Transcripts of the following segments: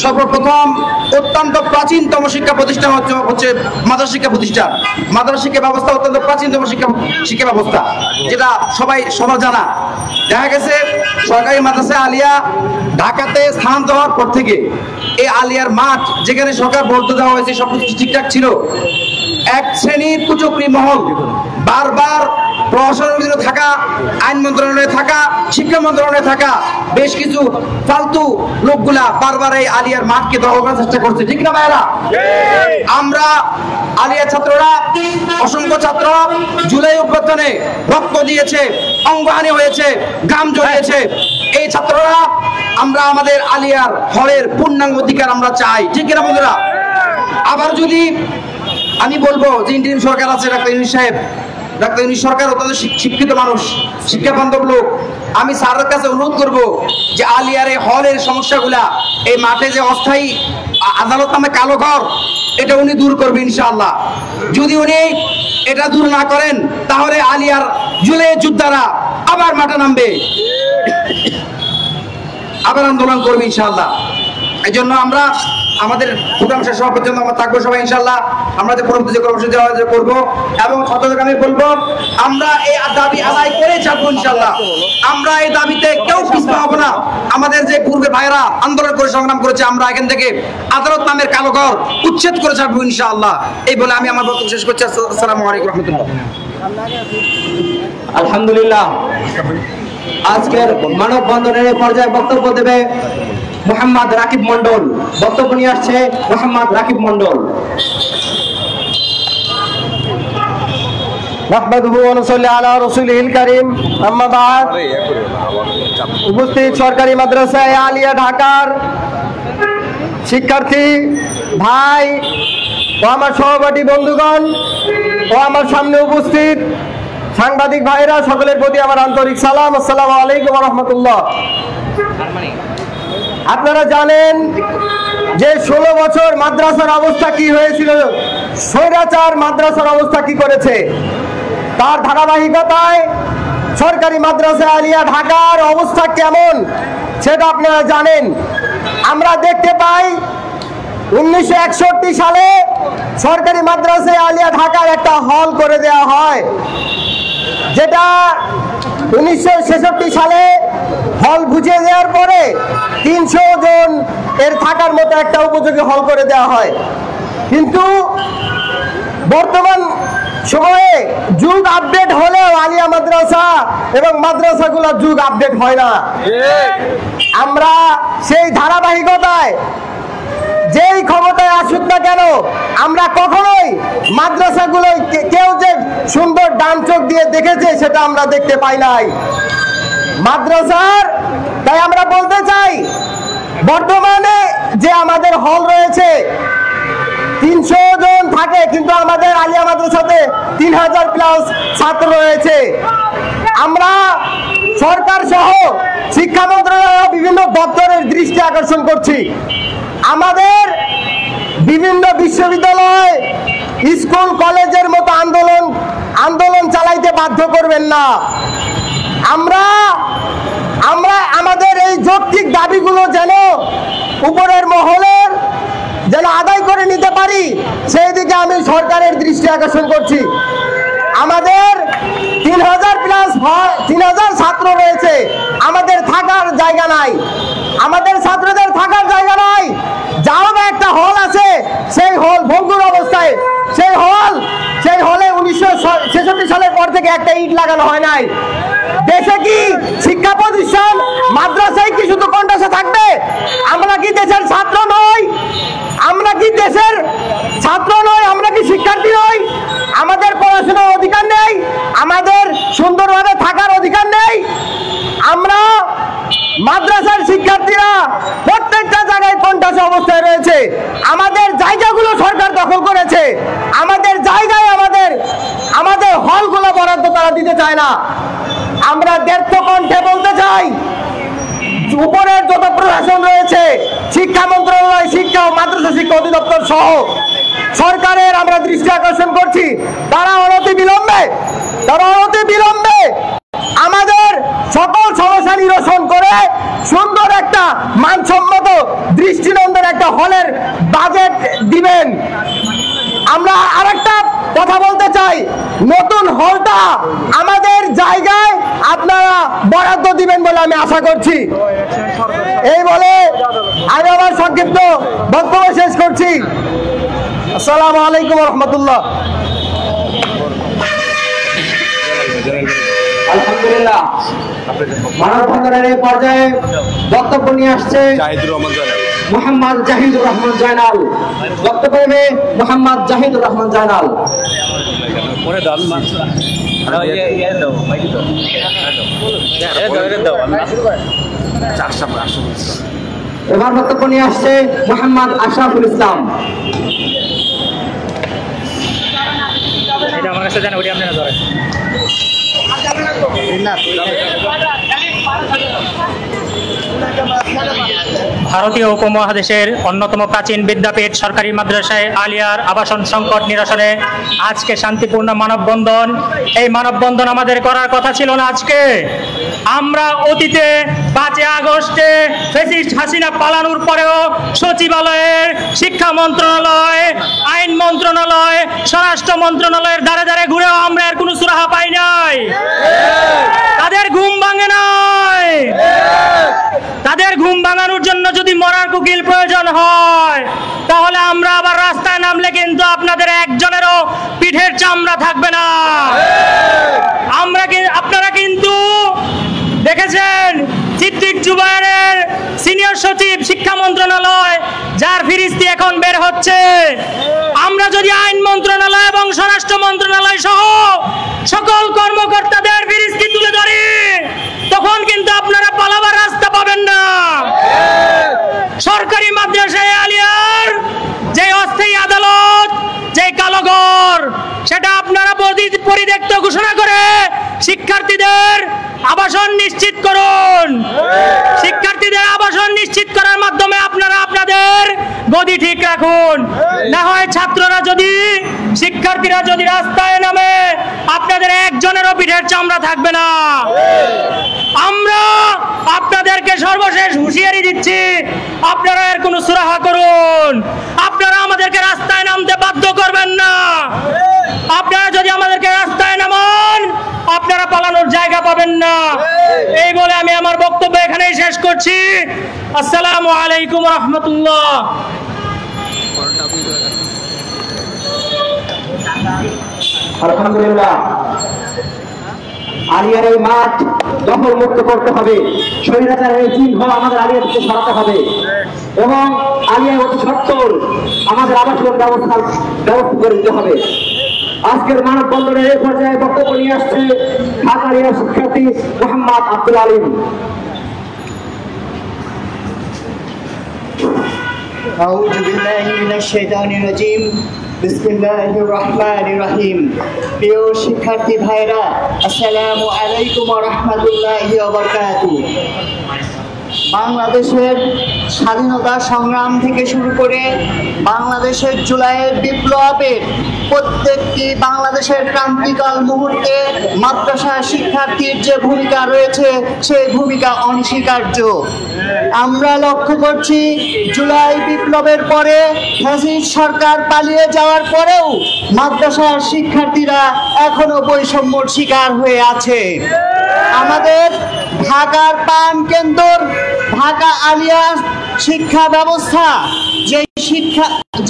সর্বপ্রথম অত্যন্ত প্রাচীনতম শিক্ষা প্রতিষ্ঠান হচ্ছে মাদ্রাসা শিক্ষা প্রতিষ্ঠান। মাদ্রাসা শিক্ষা ব্যবস্থা অত্যন্ত প্রাচীনতম শিক্ষা ব্যবস্থা, যেটা সবাই জানা। দেখা গেছে সরকারি মাদ্রাসা আলিয়া ঢাকাতে স্থানান্তর হওয়ার পর থেকে এই আলিয়ার মাঠ, যেখানে সরকার বরাদ্দ দেওয়া হয়েছে সবকিছু ঠিকঠাক ছিল, এক শ্রেণীর কুচক্রী মহল বারবার প্রশাসনের থাকা, আইন মন্ত্রণালয়ে থাকা, শিক্ষা মন্ত্রণালয়ে থাকা বেশ কিছু ফালতু লোকগুলা বারবার এই আলিয়ার মাঠকে দখল করার চেষ্টা করছে, ঠিক না ভাইরা? আমরা আলিয়ার ছাত্ররা, অসংখ্য ছাত্র জুলাই অভ্যুত্থানে রক্ত দিয়েছে, অঙ্গহানি হয়েছে, ঘাম ঝরিয়েছে। এই ছাত্ররা আমরা আমাদের আলিয়ার হলের পূর্ণাঙ্গ অধিকার আমরা চাই, ঠিক না বন্ধুরা? আবার যদি আমি বলবো যে ইন্টারিম সরকার আছে, ডাক্তার ইউনূস সাহেব, ডাক্তার ইউনূস সরকার অত্যন্ত শিক্ষিত মানুষ, শিক্ষা বান্ধব লোক। আমি স্যারের কাছে অনুরোধ করব যে আলিয়ার এই হলের সমস্যাগুলা, এই মাঠে যে অস্থায়ী আদালত নামে কালো ঘর, এটা উনি দূর করবে ইনশাআল্লাহ। যদি উনি এটা দূর না করেন তাহলে আলিয়ার জুলাই যোদ্ধারা আবার মাঠে নামবে, আবার আন্দোলন করবে ইনশাআল্লাহ। এই জন্য আমরা আমাদের প্রোগ্রাম শেষ হওয়া পর্যন্ত আমরা থাকবো সবাই ইনশাআল্লাহ। আমরা যে পরবর্তী যে কর্মসূচি করবো এবং ছাত্রদেরকে আমি বলবো আমরা এই দাবি আদায় করে ছাড়বো ইনশাআল্লাহ। আমরা এই দাবিতে কেউ পিছপা হবো না। আমাদের যে পূর্বে ভাইরা আন্দোলন করে সংগ্রাম করেছে, আমরা এখান থেকে আদালত নামের কালো ঘর উচ্ছেদ করে ছাড়বো ইনশাআল্লাহ। এই বলে আমি আমার বক্তব্য শেষ করছি। আসসালামু আলাইকুম রহমতুল্লাহ। আলহামদুলিল্লাহ, আজকের মানববন্ধনের পর্যায়ে বক্তব্য দেবে মোহাম্মদ রাকিব মন্ডল। বক্তব্য নিয়ে আসছে মোহাম্মদ রাকিব মন্ডল। উপস্থিত সরকারি মাদ্রাসায় আলিয়া ঢাকার শিক্ষার্থী ভাই ও আমার সহপাঠী বন্ধুগণ ও আমার সামনে উপস্থিত সাংবাদিক ভাইরা, সকলের প্রতি আমার আন্তরিক সালাম। আসসালামু আলাইকুম ওয়া রাহমাতুল্লাহ। আপনারা জানেন যে 16 বছর মাদ্রাসার অবস্থা কি হয়েছিল, স্বৈরাচার মাদ্রাসার অবস্থা কি করেছে, তার ধারাবাহিকতায় সরকারি মাদ্রাসা আলিয়া ঢাকার অবস্থা কেমন সেটা আপনারা জানেন। আমরা দেখতে পাই 1961 সালে সরকারি মাদ্রাসা আলিয়া ঢাকার একটা হল করে দেওয়া হয়, যেটা 1966 সালে হল বুঝিয়ে দেওয়ার পরে 300 জন এর থাকার মতো একটা উপযোগী হল করে দেওয়া হয়। কিন্তু বর্তমান সময়ে যুগ আপডেট হলেও আলিয়া মাদ্রাসা এবং মাদ্রাসাগুলোর যুগ আপডেট হয় না। আমরা সেই ধারাবাহিকতায় যেই ক্ষমতায় আসুক না কেন, আমরা কখনোই মাদ্রাসাগুলো কেউ যে সুন্দর ডান চোখ দিয়ে দেখেছে সেটা আমরা দেখতে পাই নাই মাদ্রাসার। তাই আমরা বলতে চাই, বর্তমানে যে আমাদের হল রয়েছে 300 জন থাকে, কিন্তু আমাদের আলিয়া মাদ্রাসাতে 3000 প্লাস ছাত্র রয়েছে। আমরা সরকার সহ শিক্ষা মন্ত্রণালয় বিভিন্ন দপ্তরের দৃষ্টি আকর্ষণ করছি, আমাদের বিভিন্ন বিশ্ববিদ্যালয়, স্কুল, কলেজের মতো আন্দোলন চালাইতে বাধ্য করবেন না। আমরা আমাদের এই যৌক্তিক দাবিগুলো যেন উপরের মহলের যেন আদায় করে নিতে পারি, সেই দিকে আমি সরকারের দৃষ্টি আকর্ষণ করছি। আমাদের 3000 ছাত্র রয়েছে, আমাদের থাকার জায়গা নাই, আমাদের ছাত্রদের থাকার জায়গা নাই। যাও না একটা হল আছে, সেই হল ভঙ্গুর অবস্থায়, সেই হলে 1966 সালের পর থেকে একটা ইট লাগানো হয় নাই। দেশে কি শিক্ষা প্রতিষ্ঠান, মাদ্রাসায় কি শুধু কন্টাসে থাকবে? আমরা কি দেশের ছাত্র নই? আমরা কি দেশের ছাত্র নই? আমরা কি শিক্ষার্থী নই? আমাদের পড়াশোনার অধিকার নেই? আমাদের সুন্দরভাবে থাকার অধিকার নেই? আমরা মাদ্রাসার শিক্ষার্থীরা প্রত্যেকটা জায়গায় কন্টাসে অবস্থায় রয়েছে। আমাদের জায়গাগুলো সরকার দখল করেছে, আমাদের জায়গায় আমাদের হলগুলো বরাদ্দ তারা দিতে চায় না। আমরা ব্যর্থ কণ্ঠে বলতে চাই, উপরের যত প্রশাসন রয়েছে, শিক্ষা মন্ত্রণালয়, শিক্ষা ও মাদ্রাসা শিক্ষা অধিদপ্তর সহ সরকারের আমরা দৃষ্টি আকর্ষণ করছি, তারা অনতি বিলম্বে আমাদের সকল সমস্যা নিরসন করে সুন্দর একটা মানসম্মত দৃষ্টিনন্দন একটা হলের বাজেট দিবেন। আমরা আরেকটা কথা বলতে চাই, নতুন হলটা আমাদের জায়গায় আপনারা বরাদ্দ দিবেন বলে আমি আশা করছি। এই বলে আমি আমার সংক্ষিপ্ত বক্তব্য শেষ করছি। আসসালামু আলাইকুম রহমতুল্লাহ। আলহামদুলিল্লাহ, মানববন্ধনের এই পর্যায়ে বক্তব্য নিয়ে আসছে মোহাম্মদ জাহিদুর রহমান জয়নাল। বক্তব্য দেবে মোহাম্মদ জাহিদুর রহমান জয়নাল। এবার বক্তব্য নিয়ে আসছে মোহাম্মদ আশরাফুল ইসলাম। আমার কাছে জানা ওটি আপনারা ধরেন। ভারতীয় উপমহাদেশের অন্যতম প্রাচীন বিদ্যাপীঠ সরকারি মাদ্রাসায় আলিয়ার আবাসন সংকট নিরসনে আজকে শান্তিপূর্ণ মানববন্ধন। এই মানববন্ধন আমাদের করার কথা ছিল না আজকে। আমরা অতীতে 5 আগস্টে ফ্যাসিস্ট হাসিনা পালানোর পরেও সচিবালয়ের, শিক্ষা মন্ত্রণালয়, আইন মন্ত্রণালয়, স্বরাষ্ট্র মন্ত্রণালয়ের দ্বারে দ্বারে ঘুরেও আমরা এর কোনো সুরাহা পাই নাই। তাদের ঘুম ভাঙে নাই। তাদের ঘুম ভাঙানোর জন্য যদি মরার কুকিল প্রয়োজন হয়, তাহলে আমরা আবার রাস্তায় নামলে কিন্তু আপনাদের একজনেরও পিঠের চামড়া থাকবে না। আপনারা কিন্তু দেখেছেন সিদ্দিক জুবায়েরের সিনিয়র সচিব শিক্ষা মন্ত্রণালয়, যার ফিরিস্তি এখন বের হচ্ছে। আমরা যদি আইন মন্ত্রণালয় এবং স্বরাষ্ট্র মন্ত্রণালয় সহ সকল কর্মকর্তাদের ফিরিস্তি তুলে ধরি, তখন কিন্তু আপনারা পালাবার রাস্তা পাবেন না। সরকারি মাদ্রাসায় আলিয়ার যে অস্থায়ী আদালত, যে কালোঘর, সেটা আপনারা পরিত্যক্ত ঘোষণা করে শিক্ষার্থীদের আবাসন নিশ্চিত করুন। শিক্ষার্থীদের আবাসন নিশ্চিত করার মাধ্যমে আপনারা আপনাদের গদি ঠিক রাখুন। না হয় শিক্ষার্থীরা যদি রাস্তায় নামে, আপনাদের একজনেরও পিঠের চামড়া থাকবে না। আমরা আপনাদেরকে সর্বশেষ হুঁশিয়ারি দিচ্ছি, আপনারা এর কোনো সুরাহা করুন। আপনারা আমাদেরকে রাস্তায় নামতে বাধ্য করবেন না। আপনারা যদি আমাদেরকে রাস্তায় নামান, আপনারা পালানোর জায়গা পাবেন না। এই বলে আমি আমার বক্তব্য এখানেই শেষ করছি। আসসালামু আলাইকুম রহমতুল্লাহ। আলহামদুলিল্লাহ, আলিয়ার এই মাঠ দখল মুক্ত করতে হবে। স্বৈরাচারের এই চিহ্ন আমাদের আলিয়া থেকে সরাতে হবে এবং আলিয়ার অতি সত্তর আমাদের আবাসন ব্যবস্থা করে দিতে হবে। আজকের মানববন্ধনের এই পর্যায়ে বক্তব্য নিয়ে আসছে ঢাকা আলিয়ার শিক্ষার্থী মোহাম্মদ আব্দুল আলিম। আউযু বিল্লাহি মিনাশ শাইতানির রাজীম। বিসমিল্লাহির রহমানির রহিম। প্রিয় শিক্ষার্থী ভাইরা, আসসালামু আলাইকুম ওয়া রাহমাতুল্লাহি ওয়া বারাকাতুহু। বাংলাদেশের স্বাধীনতা সংগ্রাম থেকে শুরু করে বাংলাদেশের জুলাইয়ের বিপ্লবের প্রত্যেকটি বাংলাদেশের ক্রান্তিকাল মুহূর্তে মাদ্রাসা শিক্ষার্থীর যে ভূমিকা রয়েছে, সেই ভূমিকা অনস্বীকার্য। আমরা লক্ষ্য করছি, জুলাই বিপ্লবের পরে ফ্যাসিস্ট সরকার পালিয়ে যাওয়ার পরেও মাদ্রাসার শিক্ষার্থীরা এখনো বৈষম্যর শিকার হয়ে আছে। আমাদের ঢাকার পান কেন্দ্র ঢাকা আলিয়া শিক্ষা ব্যবস্থা,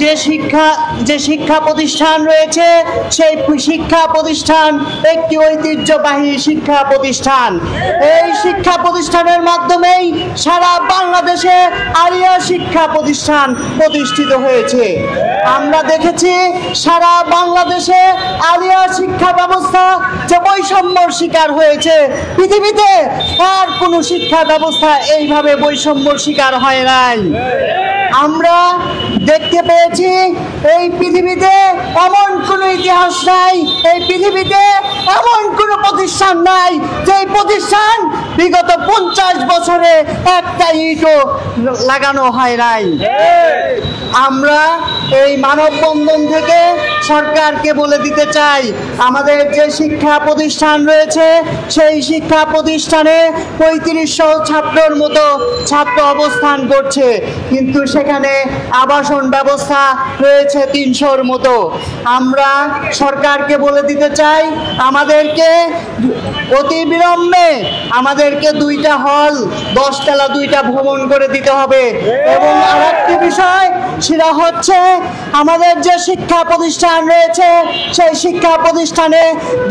যে শিক্ষা প্রতিষ্ঠান রয়েছে, সেই শিক্ষা প্রতিষ্ঠান একটি ঐতিহ্যবাহী শিক্ষা প্রতিষ্ঠান। এই শিক্ষা প্রতিষ্ঠানের মাধ্যমেই সারা বাংলাদেশে আলিয়া শিক্ষা প্রতিষ্ঠান প্রতিষ্ঠিত হয়েছে। আমরা দেখেছি সারা বাংলাদেশে আলিয়া শিক্ষা ব্যবস্থা যে বৈষম্যর শিকার হয়েছে, পৃথিবীতে আর কোনো শিক্ষা ব্যবস্থা এইভাবে বৈষম্যর শিকার হয় নাই। আমরা দেখতে পেয়েছি এই পৃথিবীতে এমন কোনো ইতিহাস নাই, এই পৃথিবীতে এমন কোনো প্রতিষ্ঠান নাই যে প্রতিষ্ঠান বিগত 50 বছরে একটা ইটও লাগানো হয় নাই। আমরা এই মানববন্ধন থেকে সরকারকে বলে দিতে চাই, আমাদের যে শিক্ষা প্রতিষ্ঠান রয়েছে সেই শিক্ষা প্রতিষ্ঠানে 3500 ছাত্রের মতো ছাত্র অবস্থান করছে, কিন্তু সেখানে আবাসন ব্যবস্থা রয়েছে 300-র মতো। আমরা সরকারকে বলে দিতে চাই, আমাদেরকে অতি বিলম্বে আমাদেরকে 2টা হল 10 তলা 2টা ভ্রমণ করে দিতে হবে। এবং আরেকটি বিষয় সেটা হচ্ছে আমাদের যে শিক্ষা প্রতিষ্ঠান রয়েছে সেই শিক্ষা প্রতিষ্ঠানে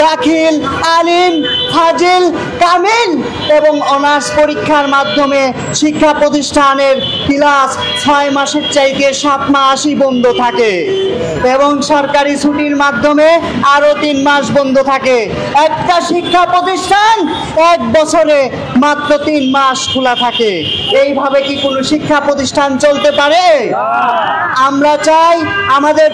দাখিল, আলিম, ফাজিল, কামিল এবং অনার্স পরীক্ষার মাধ্যমে শিক্ষা প্রতিষ্ঠানের ক্লাস 6 মাসের চাইতে 7 মাসই বন্ধ থাকে এবং সরকারি ছুটির মাধ্যমে আরো 3 মাস বন্ধ থাকে। একটা শিক্ষা প্রতিষ্ঠান 1 বছরে মাত্র 3 মাস খোলা থাকে। এইভাবে কি কোনো শিক্ষা প্রতিষ্ঠান চলতে পারে? আমরা চাই আমাদের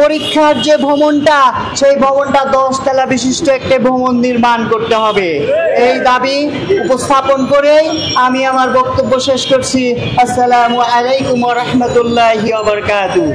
পরীক্ষার যে ভবনটা সেই ভবনটা 10 তলা বিশিষ্ট একটা ভবন নির্মাণ করতে হবে। এই দাবি উপস্থাপন করেই আমি আমার বক্তব্য শেষ করছি। আসসালামু আলাইকুম ওয়া রাহমাতুল্লাহি ওয়া বারাকাতুহু।